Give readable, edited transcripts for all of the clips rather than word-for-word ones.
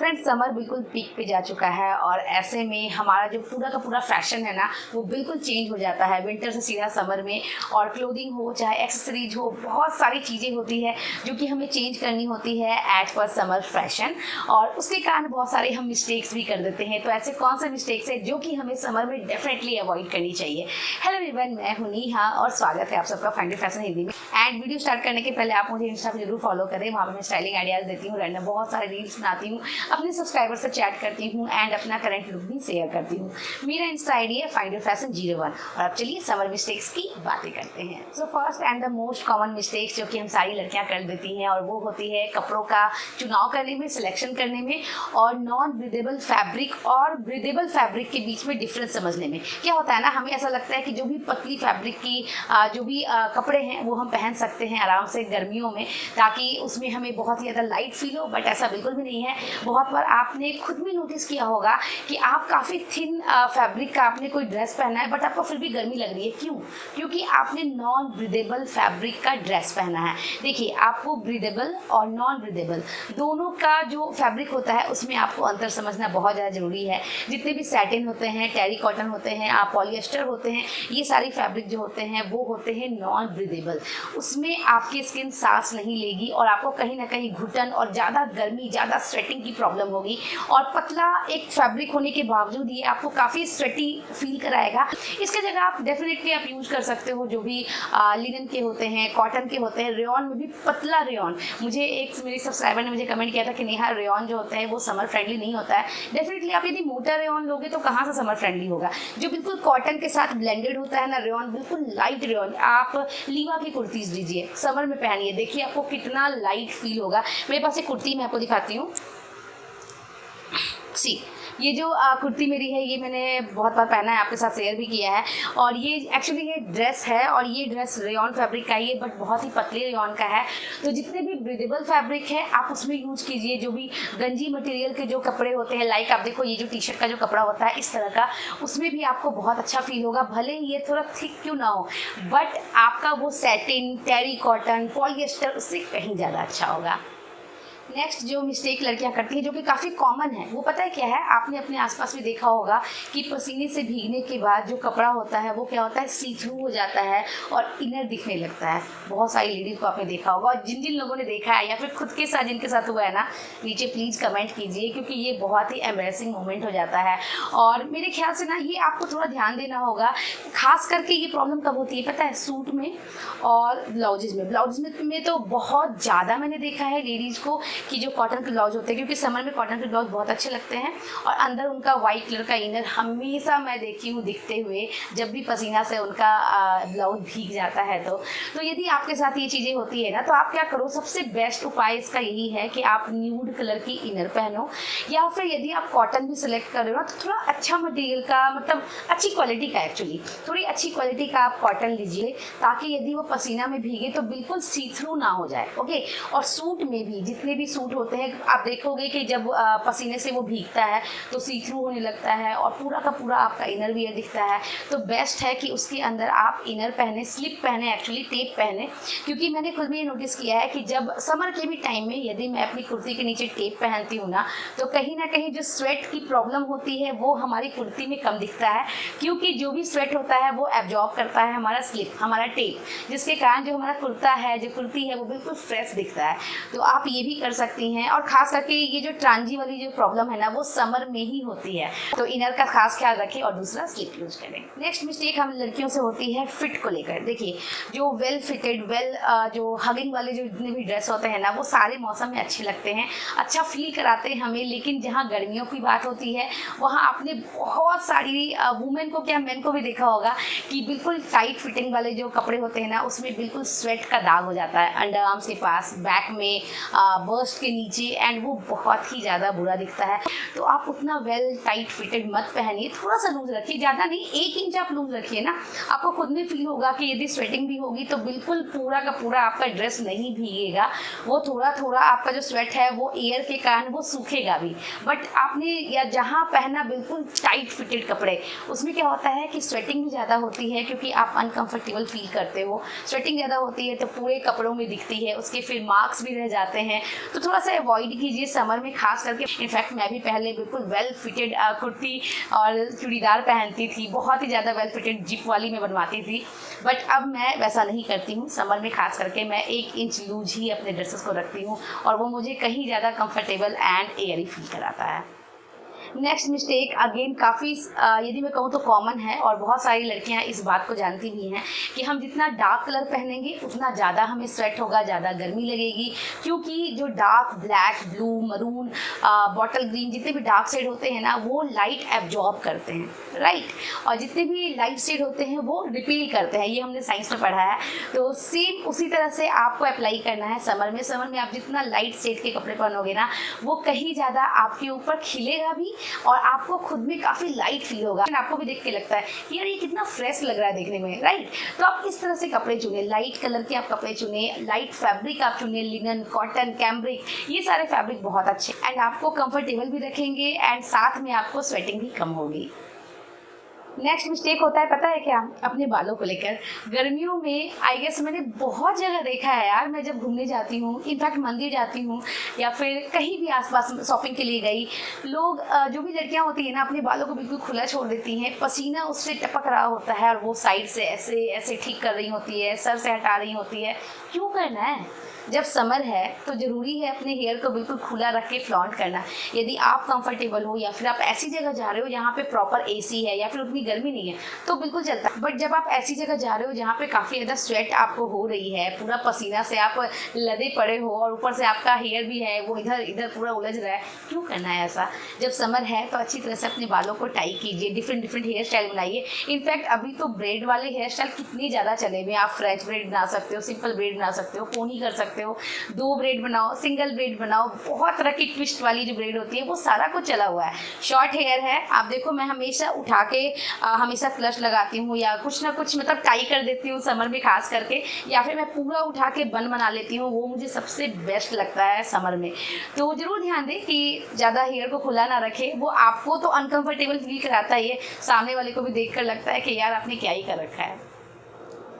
Friends, summer बिल्कुल peak पे जा चुका है और ऐसे में हमारा जो पूरा का पूरा फैशन है ना वो बिल्कुल चेंज हो जाता है विंटर से सीधा समर में। और क्लोथिंग हो चाहे एक्सेसरीज हो, बहुत सारी चीज़ें होती है जो कि हमें चेंज करनी होती है एज पर समर फैशन, और उसके कारण बहुत सारे हम मिस्टेक्स भी कर देते हैं। तो ऐसे कौन से मिस्टेक्स है जो कि हमें समर में डेफिनेटली अवॉइड करनी चाहिए। हेलो एवरीवन, मैं हूं नेहा और स्वागत है आप सबका फाइंड योर फैशन हिंदी में। एंड वीडियो स्टार्ट करने के पहले आप मुझे इंस्टा पर जरूर फॉलो करें, वहाँ पर मैं स्टाइलिंग आइडियाज़ देती हूँ, रैंडम बहुत सारे रील्स बनाती हूँ, अपने सब्सक्राइबर से चैट करती हूँ एंड अपना करंट लुक भी शेयर करती हूँ। मेरा इंस्टा आईडी है फाइंड योर फैशन 01। और अब चलिए समर मिस्टेक्स की बातें करते हैं। So first and the most common mistakes जो कि हम सारी लड़कियां कर देती हैं, और वो होती है कपड़ों का चुनाव करने में, सिलेक्शन करने में, और नॉन ब्रीदेबल फैब्रिक और ब्रीदेबल फैब्रिक के बीच में डिफरेंस समझने में। क्या होता है ना, हमें ऐसा लगता है कि जो भी पतली फैब्रिक की जो भी कपड़े हैं वो हम पहन सकते हैं आराम से गर्मियों में, ताकि उसमें हमें बहुत ही ज़्यादा लाइट फील हो, बट ऐसा बिल्कुल भी नहीं है। बहुत बार आपने खुद भी नोटिस किया होगा कि आप काफ़ी थिन फैब्रिक का आपने कोई ड्रेस पहना है बट आपको फिर भी गर्मी लग रही है। क्यों? क्योंकि आपने नॉन ब्रीदेबल फैब्रिक का ड्रेस पहना है। देखिए, आपको ब्रीदेबल और नॉन ब्रीदेबल दोनों का जो फैब्रिक होता है उसमें आपको अंतर समझना बहुत ज़्यादा ज़रूरी है। जितने भी सैटिन होते हैं, टेरी कॉटन होते हैं, पॉलिएस्टर होते हैं, ये सारी फैब्रिक जो होते हैं वो होते हैं नॉन ब्रीदेबल। उसमें आपकी स्किन सांस नहीं लेगी और आपको कहीं ना कहीं घुटन और ज़्यादा गर्मी, ज़्यादा स्वेटिंग की प्रॉब्लम होगी। और पतला एक फैब्रिक होने के बावजूद ये आपको काफ़ी स्वेटी फील कराएगा। इसके जगह आप डेफिनेटली आप यूज़ कर सकते हो जो भी लिनन के होते हैं, कॉटन के होते हैं, रेयॉन में भी पतला रेयॉन। मुझे एक मेरी सब्सक्राइबर ने मुझे कमेंट किया था कि नेहा, रेयॉन जो होता है वो समर फ्रेंडली नहीं होता है। डेफिनेटली आप यदि मोटा रेयॉन लोगे तो कहाँ से समर फ्रेंडली होगा। जो बिल्कुल कॉटन के साथ ब्लेंडेड होता है ना रेयॉन, बिल्कुल लाइट रेयॉन, आप लीवा की कुर्तीज़ लीजिए, समर में पहनिए, देखिए आपको कितना लाइट फील होगा। मेरे पास एक कुर्ती मैं आपको दिखाती हूँ। सी, ये जो कुर्ती मेरी है ये मैंने बहुत बार पहना है, आपके साथ शेयर भी किया है। और ये एक्चुअली ये ड्रेस है, और ये ड्रेस रेयॉन फैब्रिक का ही है बट बहुत ही पतले रेयॉन का है। तो जितने भी ब्रीदेबल फैब्रिक है आप उसमें यूज़ कीजिए। जो भी गंजी मटेरियल के जो कपड़े होते हैं, लाइक आप देखो ये जो टी शर्ट का जो कपड़ा होता है इस तरह का, उसमें भी आपको बहुत अच्छा फील होगा। भले ही ये थोड़ा थिक क्यों ना हो, बट आपका वो सैटिन, टेरी कॉटन, पॉलिएस्टर उससे कहीं ज़्यादा अच्छा होगा। नेक्स्ट जो मिस्टेक लड़कियां करती हैं जो कि काफ़ी कॉमन है, वो पता है क्या है? आपने अपने आसपास भी देखा होगा कि पसीने से भीगने के बाद जो कपड़ा होता है वो क्या होता है, सी थ्रू हो जाता है और इनर दिखने लगता है। बहुत सारी लेडीज़ को आपने देखा होगा, और जिन जिन लोगों ने देखा है या फिर खुद के साथ जिनके साथ हुआ है ना, नीचे प्लीज़ कमेंट कीजिए, क्योंकि ये बहुत ही एम्बैरेसिंग मोमेंट हो जाता है। और मेरे ख्याल से ना ये आपको थोड़ा ध्यान देना होगा। खास करके ये प्रॉब्लम कब होती है पता है? सूट में और ब्लाउजेज में। ब्लाउज में तो बहुत ज़्यादा मैंने देखा है लेडीज़ को कि जो कॉटन के ब्लाउज होते हैं, क्योंकि समर में कॉटन के ब्लाउज बहुत अच्छे लगते हैं, और अंदर उनका वाइट कलर का इनर हमेशा मैं देखी हूँ दिखते हुए जब भी पसीना से उनका ब्लाउज भीग जाता है। तो यदि आपके साथ ये चीज़ें होती है ना, तो आप क्या करो, सबसे बेस्ट उपाय इसका यही है कि आप न्यूड कलर की इनर पहनो, या फिर यदि आप कॉटन भी सिलेक्ट कर रहे हो ना तो थोड़ा अच्छा मटेरियल का, मतलब अच्छी क्वालिटी का, एक्चुअली थोड़ी अच्छी क्वालिटी का आप कॉटन लीजिए, ताकि यदि वो पसीना में भीगे तो बिल्कुल सी थ्रू ना हो जाए। ओके। और सूट में भी जितने भी सूट होते हैं आप देखोगे कि जब पसीने से वो भीगता है तो सी थ्रू होने लगता है और पूरा का पूरा आपका इनर वियर दिखता है। तो बेस्ट है कि उसके अंदर आप इनर पहने, स्लिप पहने, एक्चुअली टेप पहने, क्योंकि मैंने खुद भी ये नोटिस किया है कि जब समर के भी टाइम में यदि मैं अपनी कुर्ती के नीचे टेप पहनती हूँ ना, तो कहीं ना कहीं जो स्वेट की प्रॉब्लम होती है वो हमारी कुर्ती में कम दिखता है, क्योंकि जो भी स्वेट होता है वो एब्जॉर्ब करता है हमारा स्लिप, हमारा टेप, जिसके कारण जो हमारा कुर्ता है, जो कुर्ती है, वो बिल्कुल फ्रेश दिखता है। तो आप ये भी कर सकती हैं। और खास करके ये जो ट्रांजी वाली जो प्रॉब्लम है ना वो समर में ही होती है, तो इनर का खास ख्याल रखें और दूसरा स्लिप यूज करें। नेक्स्ट मिस्टेक हम लड़कियों से होती है फिट को लेकर। देखिए, जो वेल फिटेड, जो हगिंग वाले जो जितने भी ड्रेस होते हैं ना वो सारे मौसम में अच्छे लगते हैं, अच्छा फील कराते हैं हमें, लेकिन जहाँ गर्मियों की बात होती है वहाँ आपने बहुत सारी वुमेन को क्या मेन को भी देखा होगा कि बिल्कुल टाइट फिटिंग वाले जो कपड़े होते हैं ना उसमें बिल्कुल स्वेट का दाग हो जाता है अंडर आर्म्स के पास, बैक में, बर्स्ट के नीचे, एंड वो बहुत ही ज़्यादा बुरा दिखता है। तो आप उतना वेल टाइट फिटेड मत पहनिए, थोड़ा सा लूज रखिए, ज़्यादा नहीं, 1 इंच आप लूज रखिए ना, आपको खुद में फील होगा कि यदि स्वेटिंग भी होगी तो बिल्कुल पूरा का पूरा आपका ड्रेस नहीं भीगेगा, वो थोड़ा थोड़ा आपका जो स्वेट है वो एयर के कारण वो सूखेगा भी। बट आपने या जहाँ पहना बिल्कुल टाइट फिटेड कपड़े, उसमें क्या होता है कि स्वेटिंग भी ज़्यादा होती है, क्योंकि आप अनकंफर्टेबल फील करते हो, स्वेटिंग ज़्यादा होती है तो पूरे कपड़ों में दिखती है, उसके फिर मार्क्स भी रह जाते हैं। तो थोड़ा सा अवॉइड कीजिए समर में खास करके। इनफैक्ट मैं भी पहले बिल्कुल वेल फिटेड कुर्ती और चूड़ीदार पहनती थी, बहुत ही ज़्यादा वेल फिटेड जिप वाली मैं बनवाती थी, बट अब मैं वैसा नहीं करती हूँ। समर में खास करके मैं 1 इंच लूज ही अपने ड्रेसेस को रखती हूँ और वो मुझे कहीं ज़्यादा कंफर्टेबल एंड एयरी फील कराता है। नेक्स्ट मिस्टेक अगेन काफ़ी यदि मैं कहूँ तो कॉमन है और बहुत सारी लड़कियां इस बात को जानती भी हैं कि हम जितना डार्क कलर पहनेंगे उतना ज़्यादा हमें स्वेट होगा, ज़्यादा गर्मी लगेगी, क्योंकि जो dark black, blue, maroon, bottle green जितने भी डार्क शेड होते हैं ना वो लाइट एब्जॉर्ब करते हैं, राइट, और जितने भी लाइट शेड होते हैं वो रिपील करते हैं, ये हमने साइंस में पढ़ा है। तो सेम उसी तरह से आपको अप्लाई करना है समर में। समर में आप जितना लाइट शेड के कपड़े पहनोगे ना वो कहीं ज़्यादा आपके ऊपर खिलेगा भी और आपको खुद में काफ़ी लाइट फील होगा, आपको भी देख के लगता है कि यार ये कितना फ्रेश लग रहा है देखने में, राइट। तो आप इस तरह से कपड़े चुने, लाइट कलर के आप कपड़े चुने, लाइट फैब्रिक आप चुने, लिनन, कॉटन, कैम्ब्रिक, ये सारे फैब्रिक बहुत अच्छे एंड आपको कंफर्टेबल भी रखेंगे एंड साथ में आपको स्वेटिंग भी कम होगी। नेक्स्ट मिस्टेक होता है पता है क्या, अपने बालों को लेकर। गर्मियों में आई गेस मैंने बहुत जगह देखा है यार, मैं जब घूमने जाती हूँ, इनफैक्ट मंदिर जाती हूँ या फिर कहीं भी आसपास शॉपिंग के लिए गई, लोग जो भी लड़कियाँ होती हैं ना अपने बालों को बिल्कुल खुला छोड़ देती हैं, पसीना उससे टपक रहा होता है और वो साइड से ऐसे ऐसे ठीक कर रही होती है, सर से हटा रही होती है। क्यों करना है? जब समर है तो ज़रूरी है अपने हेयर को बिल्कुल खुला रख के फ्लॉन्ट करना। यदि आप कंफर्टेबल हो या फिर आप ऐसी जगह जा रहे हो जहाँ पे प्रॉपर एसी है या फिर उतनी गर्मी नहीं है तो बिल्कुल चलता है, बट जब आप ऐसी जगह जा रहे हो जहाँ पे काफ़ी ज़्यादा स्वेट आपको हो रही है, पूरा पसीना से आप लदे पड़े हो और ऊपर से आपका हेयर भी है वो इधर इधर पूरा उलझ रहा है, क्यों करना है ऐसा? जब समर है तो अच्छी तरह से अपने बालों को टाई कीजिए, डिफरेंट हेयर स्टाइल बनाइए। इनफैक्ट अभी तो ब्रेड वाले हेयर स्टाइल कितनी ज़्यादा चले हुए हैं, आप फ्रेंच ब्रेड बना सकते हो, सिंपल ब्रेड बना सकते हो, पोनी कर सकते हो, 2 ब्रेड बनाओ, सिंगल ब्रेड बनाओ, बहुत तरह की ट्विस्ट वाली जो ब्रेड होती है वो सारा कुछ चला हुआ है। शॉर्ट हेयर है, आप देखो मैं हमेशा उठा के हमेशा क्लच लगाती हूँ या कुछ ना कुछ मतलब टाई कर देती हूँ समर में खास करके, या फिर मैं पूरा उठा के बन बना लेती हूँ, वो मुझे सबसे बेस्ट लगता है समर में। तो ज़रूर ध्यान दें कि ज़्यादा हेयर को खुला ना रखें, वो आपको तो अनकंफर्टेबल फील कराता ही है, सामने वाले को भी देख कर लगता है कि यार आपने क्या ही कर रखा है।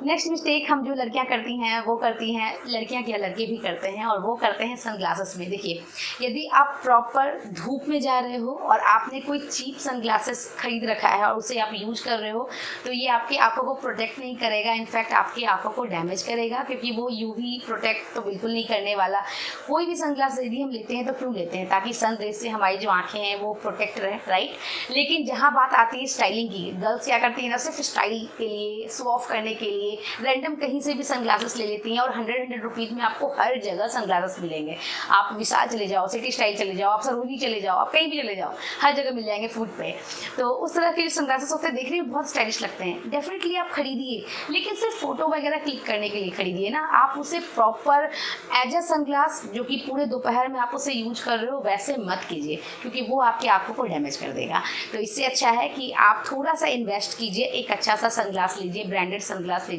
नेक्स्ट मिस्टेक हम जो लड़कियां करती हैं वो करती हैं, लड़कियां क्या लड़के भी करते हैं, और वो करते हैं सनग्लासेस में। देखिए यदि आप प्रॉपर धूप में जा रहे हो और आपने कोई चीप सनग्लासेस खरीद रखा है और उसे आप यूज कर रहे हो तो ये आपकी आंखों को प्रोटेक्ट नहीं करेगा, इनफैक्ट आपकी आंखों को डैमेज करेगा, क्योंकि वो यूवी प्रोटेक्ट तो बिल्कुल नहीं करने वाला। कोई भी सनग्लास यदि हम लेते हैं तो क्यों लेते हैं? ताकि सन रेज से हमारी जो आँखें हैं वो प्रोटेक्ट रहे, राइट। लेकिन जहाँ बात आती है स्टाइलिंग की, गर्ल्स क्या करती है ना, सिर्फ स्टाइल के लिए, शो ऑफ करने के लिए रैंडम कहीं से भी सनग्लासेस ले लेती हैं और 100 रुपीज़ में आपको हर जगह सनग्लासेस मिलेंगे। आप विशाल चले जाओ, सिटी स्टाइल चले जाओ, आप सरोजनी चले जाओ, आप कहीं भी चले जाओ, हर जगह मिल जाएंगे फूड पे। तो उस तरह के जो सनग्लासेस होते हैं देखने में बहुत स्टाइलिश लगते हैं, डेफिनेटली आप खरीदिए, लेकिन सिर्फ फोटो वगैरह क्लिक करने के लिए खरीदिए ना, आप उसे प्रॉपर एज अ सनग्लास जो कि पूरे दोपहर में आप उसे यूज कर रहे हो वैसे मत कीजिए, क्योंकि वो आपकी आंखों को डैमेज कर देगा। तो इससे अच्छा है कि आप थोड़ा सा इन्वेस्ट कीजिए, एक अच्छा सा सनग्लास लीजिए, ब्रांडेड सनग्लास लीजिए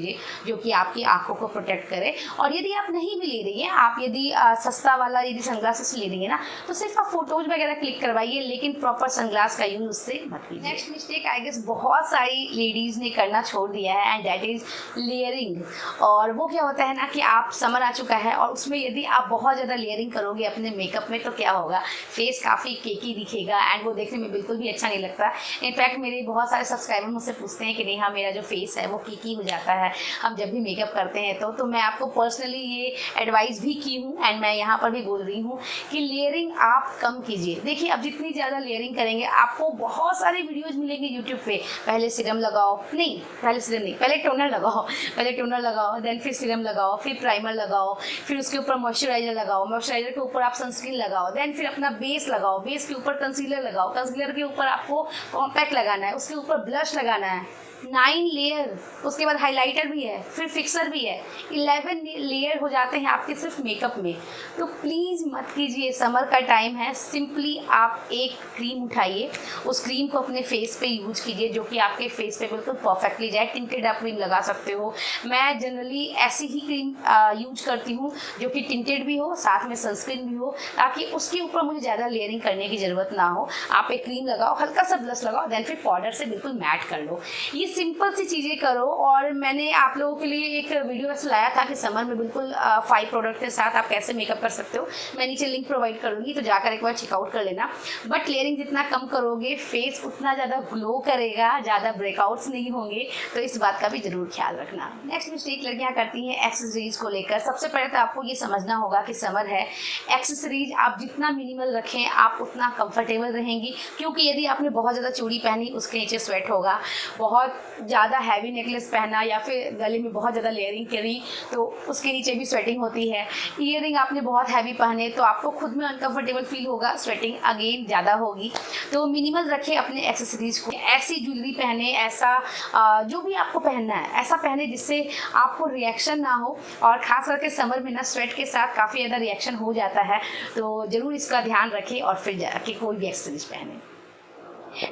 जो कि आपकी आंखों को प्रोटेक्ट करे। और यदि आप नहीं भी ले रही हैं, आप यदि सस्ता वाला यदि सनग्लासेस ले रही है ना तो सिर्फ आप फोटोज वगैरह क्लिक करवाइए, लेकिन प्रॉपर सनग्लास का यूज उससे मत कीजिए। नेक्स्ट मिस्टेक आई गेस बहुत सारी लेडीज ने करना छोड़ दिया है एंड दैट इज लेयरिंग। और वो क्या होता है ना कि आप समर आ चुका है और उसमें यदि आप बहुत ज़्यादा लेयरिंग करोगे अपने मेकअप में तो क्या होगा, फेस काफ़ी केकी दिखेगा एंड वो देखने में बिल्कुल भी अच्छा नहीं लगता। इनफैक्ट मेरे बहुत सारे सब्सक्राइबर मुझसे पूछते हैं कि नेहा मेरा जो फेस है वो केकी हो जाता है हम जब भी मेकअप करते हैं तो मैं आपको पर्सनली ये एडवाइस भी की हूँ एंड मैं यहाँ पर भी बोल रही हूँ कि लेयरिंग आप कम कीजिए। देखिए अब जितनी ज़्यादा लेयरिंग करेंगे आपको बहुत सारे वीडियोज़ मिलेंगे यूट्यूब पे, पहले सीरम लगाओ, नहीं पहले सीरम नहीं, पहले टोनर लगाओ, पहले टोनर लगाओ, देन फिर सीरम लगाओ, फिर प्राइमर लगाओ, फिर उसके ऊपर मॉइस्चराइजर लगाओ, मॉइस्चराइजर के ऊपर आप सनस्क्रीन लगाओ, देन फिर अपना बेस लगाओ, बेस के ऊपर कंसीलर लगाओ, कंसीलर के ऊपर आपको कॉम्पैक्ट लगाना है, उसके ऊपर ब्लश लगाना है, 9 लेयर, उसके बाद हाइलाइटर भी है, फिर फिक्सर भी है, 11 लेयर हो जाते हैं आपके सिर्फ मेकअप में। तो प्लीज़ मत कीजिए, समर का टाइम है, सिंपली आप एक क्रीम उठाइए, उस क्रीम को अपने फेस पे यूज कीजिए जो कि आपके फेस पे बिल्कुल परफेक्टली जाए। टिंटेड आप क्रीम लगा सकते हो, मैं जनरली ऐसी ही क्रीम यूज करती हूँ जो कि टिंटेड भी हो, साथ में सनस्क्रीन भी हो, ताकि उसके ऊपर मुझे ज़्यादा लेयरिंग करने की ज़रूरत ना हो। आप एक क्रीम लगाओ, हल्का सा ब्लश लगाओ, देन फिर पाउडर से बिल्कुल मैट कर लो। ये सिंपल सी चीज़ें करो। और मैंने आप लोगों के लिए एक वीडियो ऐसा लाया था कि समर में बिल्कुल 5 प्रोडक्ट के साथ आप कैसे मेकअप कर सकते हो। मैं नीचे लिंक प्रोवाइड करूँगी, तो जाकर एक बार चेकआउट कर लेना। बट लेयरिंग जितना कम करोगे फेस उतना ज़्यादा ग्लो करेगा, ज़्यादा ब्रेकआउट्स नहीं होंगे, तो इस बात का भी ज़रूर ख्याल रखना। नेक्स्ट मिस्टेक लड़कियाँ करती हैं एक्सेसरीज को लेकर। सबसे पहले तो आपको ये समझना होगा कि समर है, एक्सेसरीज आप जितना मिनिमल रखें आप उतना कंफर्टेबल रहेंगी। क्योंकि यदि आपने बहुत ज़्यादा चूड़ी पहनी उसके नीचे स्वेट होगा, बहुत ज़्यादा हैवी नेकलेस पहना या फिर गले में बहुत ज़्यादा लेयरिंग करी तो उसके नीचे भी स्वेटिंग होती है। ईयरिंग आपने बहुत हैवी पहने तो आपको खुद में अनकंफर्टेबल फील होगा, स्वेटिंग अगेन ज़्यादा होगी। तो मिनिमल रखें अपने एक्सेसरीज को। ऐसी ज्वेलरी पहने, ऐसा जो भी आपको पहनना है ऐसा पहने जिससे आपको रिएक्शन ना हो। और ख़ास करके समर में ना स्वेट के साथ काफ़ी ज़्यादा रिएक्शन हो जाता है, तो ज़रूर इसका ध्यान रखें और फिर जाके कोई भी एक्सेसरीज पहने।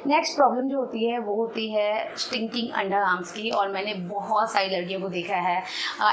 नेक्स्ट प्रॉब्लम जो होती है वो होती है स्टिंकिंग अंडर आर्म्स की। और मैंने बहुत सारी लड़कियों को देखा है,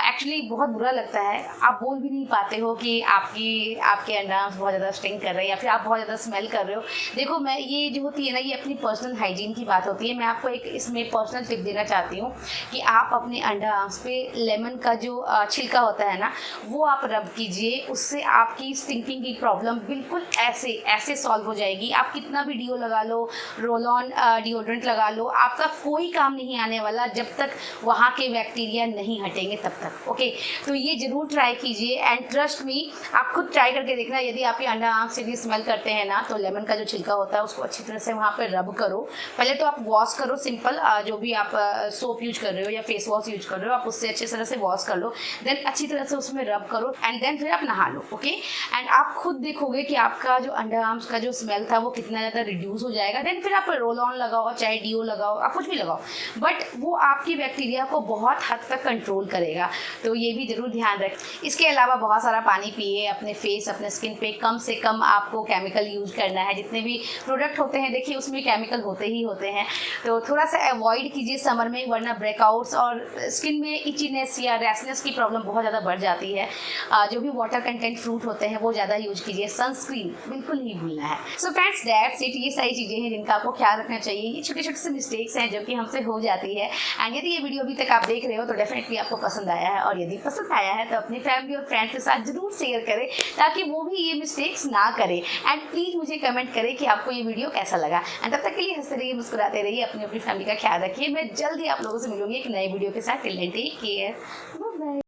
एक्चुअली बहुत बुरा लगता है। आप बोल भी नहीं पाते हो कि आपके अंडर आर्म्स बहुत ज़्यादा स्टिंक कर रहे हैं या फिर आप बहुत ज़्यादा स्मेल कर रहे हो। देखो, मैं ये जो होती है ना, ये अपनी पर्सनल हाइजीन की बात होती है। मैं आपको एक इसमें पर्सनल टिप देना चाहती हूँ कि आप अपने अंडर आर्म्स पे लेमन का जो छिलका होता है ना, वो आप रब कीजिए। उससे आपकी स्टिंकिंग की प्रॉब्लम बिल्कुल ऐसे सॉल्व हो जाएगी। आप कितना भी डीओ लगा लो, रोल ऑन डिओड्रेंट लगा लो, आपका कोई काम नहीं आने वाला जब तक वहाँ के बैक्टीरिया नहीं हटेंगे तब तक। ओके, तो ये ज़रूर ट्राई कीजिए एंड ट्रस्ट मी, आप खुद ट्राई करके देखना। यदि आपके अंडर आर्म से भी स्मेल करते हैं ना, तो लेमन का जो छिलका होता है उसको अच्छी तरह से वहाँ पर रब करो। पहले तो आप वॉश करो, सिंपल जो भी आप सोप यूज कर रहे हो या फेस वॉश यूज कर रहे हो, आप उससे अच्छी तरह से वॉश कर लो। देन अच्छी तरह से उसमें रब करो एंड देन फिर आप नहा लो। ओके, एंड आप खुद देखोगे कि आपका जो अंडर आर्म्स का जो स्मेल था वो कितना ज़्यादा रिड्यूस हो जाएगा। देन फिर आप रोल ऑन लगाओ, चाहे डीओ लगाओ, आप कुछ भी लगाओ, बट वो आपकी बैक्टीरिया को बहुत हद तक कंट्रोल करेगा। तो ये भी ज़रूर ध्यान रखें। इसके अलावा बहुत सारा पानी पिए। अपने फेस, अपने स्किन पे कम से कम आपको केमिकल यूज करना है। जितने भी प्रोडक्ट होते हैं देखिए उसमें केमिकल होते ही होते हैं, तो थोड़ा सा अवॉइड कीजिए समर में, वरना ब्रेकआउट्स और स्किन में इचीनेस या रैशनेस की प्रॉब्लम बहुत ज़्यादा बढ़ जाती है। जो भी वाटर कंटेंट फ्रूट होते हैं वो ज़्यादा यूज कीजिए। सनस्क्रीन बिल्कुल नहीं भूलना है। So friends, that's it. ये सारी चीज़ें हैं जिनका आपको ख्याल रखना चाहिए। ये छोटे छोटे से मिस्टेक्स हैं जो कि हमसे हो जाती है। एंड यदि ये वीडियो अभी तक आप देख रहे हो तो डेफिनेटली आपको पसंद आया है, और यदि पसंद आया है तो अपनी फैमिली और फ्रेंड्स के साथ जरूर शेयर करें ताकि वो भी ये मिस्टेक्स ना करें। एंड प्लीज़ मुझे कमेंट करें कि आपको ये वीडियो कैसा लगा। एंड तब तक के लिए हंसते रहिए, मुस्कुराते रहिए, अपनी फैमिली का ख्याल रखिए। मैं जल्दी आप लोगों से मिलूंगी एक नए वीडियो के साथ। Till then take care, bye bye.